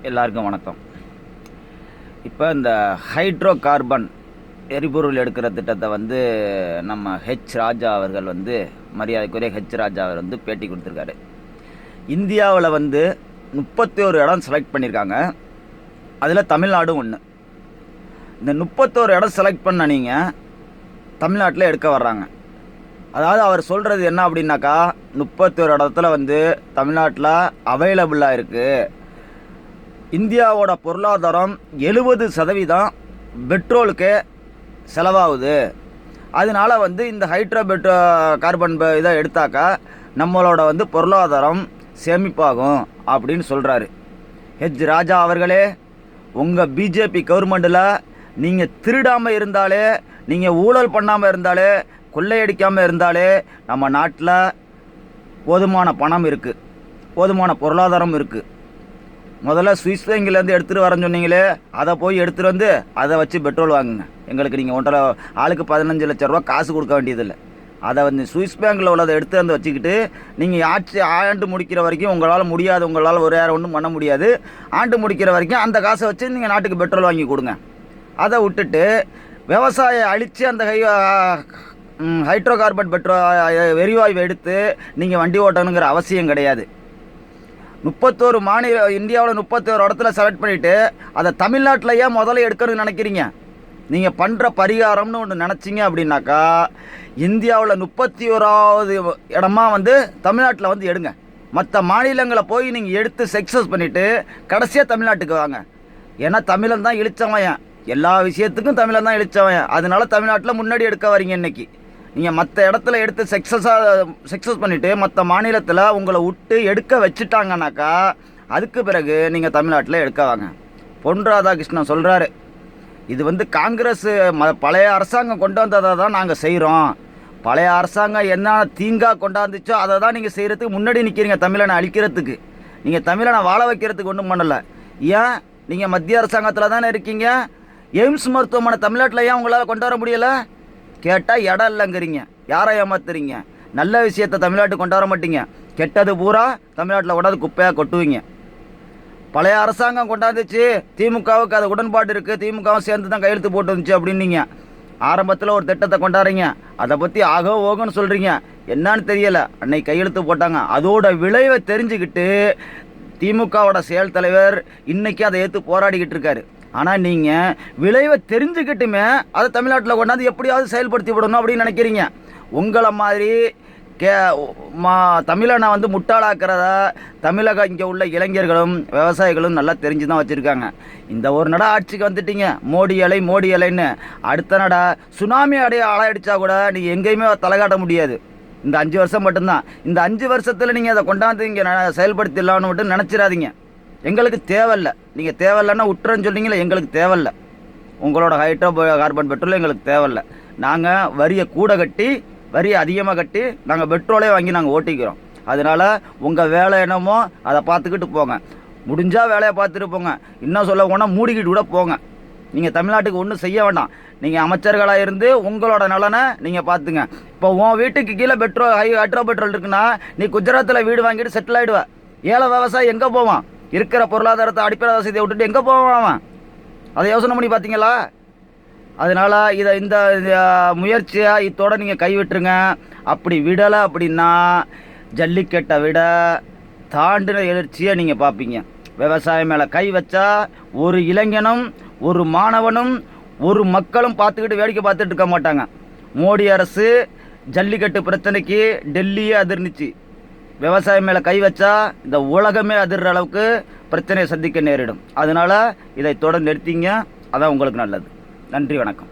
எல்லாருக்கும் வணக்கம். இப்போ இந்த ஹைட்ரோ கார்பன் எரிபொருள் எடுக்கிற திட்டத்தை வந்து நம்ம ராஜா அவர்கள் மரியாதைக்குரிய ராஜா அவர் பேட்டி கொடுத்துருக்காரு. இந்தியாவில் 31 இடம் செலக்ட் பண்ணியிருக்காங்க. அதில் தமிழ்நாடும் ஒன்று. இந்த 31 இடம் செலக்ட் பண்ண நீங்கள் தமிழ்நாட்டில் எடுக்க வர்றாங்க. அதாவது அவர் சொல்கிறது என்ன அப்படின்னாக்கா, 31 இடத்துல தமிழ்நாட்டில் அவைலபிளாக இருக்குது. இந்தியாவோட பொருளாதாரம் 70% பெட்ரோலுக்கு செலவாகுது. அதனால இந்த கார்பன் இதை எடுத்தாக்கா நம்மளோட பொருளாதாரம் சேமிப்பாகும் அப்படின்னு சொல்கிறாரு. ராஜா அவர்களே, உங்கள் பிஜேபி கவர்மெண்ட்டில் நீங்கள் திருடாமல் இருந்தாலே, நீங்கள் ஊழல் பண்ணாமல் இருந்தாலே, கொள்ளையடிக்காமல் இருந்தாலே நம்ம நாட்டில் போதுமான பணம் இருக்குது, போதுமான பொருளாதாரம் இருக்குது. முதல்ல சுவிஸ் பேங்கிலேருந்து எடுத்துகிட்டு வரேன்னு சொன்னீங்களே, அதை போய் எடுத்துகிட்டு வந்து அதை வச்சு பெட்ரோல் வாங்குங்க. எங்களுக்கு நீங்கள் ஆளுக்கு 15 லட்ச ரூபா காசு கொடுக்க வேண்டியதில்லை. அதை சுவிஸ் பேங்கில் உள்ளதை எடுத்து வந்து வச்சுக்கிட்டு நீங்கள் ஆண்டு முடிக்கிற வரைக்கும் உங்களால் முடியாது, உங்களால் ஒன்றும் பண்ண முடியாது. ஆண்டு முடிக்கிற வரைக்கும் அந்த காசை வச்சு நீங்கள் நாட்டுக்கு பெட்ரோல் வாங்கி கொடுங்க. அதை விட்டுட்டு விவசாயம் அழித்து அந்த ஹைட்ரோ கார்பன் எரிவாயு எடுத்து நீங்கள் வண்டி ஓட்டணுங்கிற அவசியம் கிடையாது. 31 இந்தியாவில் 31 இடத்துல செலக்ட் பண்ணிவிட்டு அதை தமிழ்நாட்டிலையே முதல்ல எடுக்கணும்னு நினைக்கிறீங்க. நீங்கள் பண்ணுற பரிகாரம்னு ஒன்று நினச்சிங்க அப்படின்னாக்கா, இந்தியாவில் 31வது இடமா தமிழ்நாட்டில் எடுங்க. மற்ற மாநிலங்களை போய் நீங்கள் எடுத்து சக்ஸஸ் பண்ணிவிட்டு கடைசியாக தமிழ்நாட்டுக்கு வாங்க. ஏன்னா தமிழன் தான் இழிச்சவன், எல்லா விஷயத்துக்கும் தமிழன் தான் இழிச்சவன். அதனால தமிழ்நாட்டில் முன்னாடி எடுக்க வரீங்க. இன்றைக்கி நீங்கள் மற்ற இடத்துல எடுத்து சக்ஸஸ் பண்ணிவிட்டு மற்ற மாநிலத்தில் உங்களை விட்டு எடுக்க வச்சுட்டாங்கனாக்கா அதுக்கு பிறகு நீங்கள் தமிழ்நாட்டில் எடுக்க வாங்க. பொன் ராதாகிருஷ்ணன் சொல்கிறாரு, இது காங்கிரஸ் பழைய அரசாங்கம் கொண்டு வந்ததை தான் நாங்கள் செய்கிறோம். பழைய அரசாங்கம் என்ன தீங்காக கொண்டாந்துச்சோ அதை தான் நீங்கள் செய்கிறதுக்கு முன்னாடி நிற்கிறீங்க. தமிழனை அழிக்கிறதுக்கு, நீங்கள் தமிழனை வாழ வைக்கிறதுக்கு ஒன்றும் பண்ணலை. ஏன் நீங்கள் மத்திய அரசாங்கத்தில் தானே இருக்கீங்க? எய்ம்ஸ் மருத்துவமனை தமிழ்நாட்டில் ஏன் உங்களால் கொண்டு வர முடியலை? கேட்டால் இடம் இல்லைங்கிறீங்க. யாரை ஏமாத்துறீங்க? நல்ல விஷயத்தை தமிழ்நாட்டுக்கு கொண்டு வர மாட்டீங்க, கெட்டது பூரா தமிழ்நாட்டில் கொண்டாந்து குப்பையாக கொட்டுவீங்க. பழைய அரசாங்கம் கொண்டாந்துச்சு, திமுகவுக்கு அது உடன்பாடு இருக்குது, திமுகவும் சேர்ந்து தான் கையெழுத்து போட்டு வந்துச்சு அப்படின்னீங்க. ஆரம்பத்தில் ஒரு திட்டத்தை கொண்டாடுறீங்க, அதை பற்றி ஓகன்னு சொல்கிறீங்க. என்னன்னு தெரியலை, அன்னைக்கு கையெழுத்து போட்டாங்க. அதோட விளைவை தெரிஞ்சுக்கிட்டு திமுகவோட செயல் தலைவர் இன்றைக்கி அதை ஏற்று போராடிக்கிட்டு இருக்காரு. ஆனால் நீங்கள் விளைவை தெரிஞ்சுக்கிட்டுமே அதை தமிழ்நாட்டில் கொண்டாந்து எப்படியாவது செயல்படுத்தி விடணும் அப்படின்னு நினைக்கிறீங்க. உங்களை மாதிரி தமிழனை முட்டாளாக்கிறத தமிழக இங்கே உள்ள இளைஞர்களும் விவசாயிகளும் நல்லா தெரிஞ்சு தான் வச்சுருக்காங்க. இந்த ஒரு நட ஆட்சிக்கு வந்துட்டீங்க, மோடி அலைன்னு. அடுத்த நட சுனாமி அலையடிச்சா கூட நீங்கள் எங்கேயுமே தலைகாட்ட முடியாது. இந்த 5 வருஷம் மட்டும்தான். இந்த 5 வருஷத்தில் நீங்கள் அதை கொண்டாந்து இங்கே செயல்படுத்திடலான்னு மட்டும் நினச்சிடாதீங்க. எங்களுக்கு தேவையில்லை. நீங்கள் தேவையில்லைன்னா விட்டுறன்னு சொன்னீங்களே, எங்களுக்கு தேவையில்லை. உங்களோட ஹைட்ரோ கார்பன் பெட்ரோல் எங்களுக்கு தேவையில்லை. நாங்கள் வரியை கூட கட்டி, வரியை அதிகமாக கட்டி நாங்கள் பெட்ரோலே வாங்கி நாங்கள் ஓட்டிக்கிறோம். அதனால் உங்கள் வேலை என்னமோ அதை பார்த்துக்கிட்டு போங்க. முடிஞ்சால் வேலையை பார்த்துட்டு போங்க. இன்னும் சொல்ல போனால் மூடிக்கிட்டு கூட போங்க. நீங்கள் தமிழ்நாட்டுக்கு ஒன்றும் செய்ய வேண்டாம். நீங்கள் அமைச்சர்களாக இருந்து உங்களோட நலனை நீங்கள் பார்த்துங்க. இப்போ உன் வீட்டுக்கு கீழே ஹைட்ரோ பெட்ரோல் இருக்குன்னா நீ குஜராத்தில் வீடு வாங்கிட்டு செட்டில் ஆகிடுவ. ஏழை விவசாயி எங்கே போவான்? இருக்கிற பொருளாதாரத்தை அடிப்படை வசதியை விட்டுட்டு எங்கே போவான்? அதை யோசனை பண்ணி பார்த்தீங்களா? அதனால் இந்த முயற்சியை இத்தோட நீங்கள் கைவிட்டுருங்க. அப்படி விடலை அப்படின்னா ஜல்லிக்கட்டை விட தாண்டின எழுச்சியை நீங்கள் பார்ப்பீங்க. விவசாயம் மேலே கை வச்சா ஒரு இளைஞனும், ஒரு மாணவனும், ஒரு மக்களும் பார்த்துக்கிட்டு வேடிக்கை பார்த்துட்டு இருக்க மாட்டாங்க. மோடி அரசு ஜல்லிக்கட்டு பிரச்சனைக்கு டெல்லியே அதிர்ந்துச்சு. விவசாயம் மேலே கை வச்சா இந்த உலகமே அதிர்ற அளவுக்கு பிரச்சனையை சந்திக்க நேரிடும். அதனால் இதை தொடர்ந்து நிறுத்திங்க. அதான் உங்களுக்கு நல்லது. நன்றி, வணக்கம்.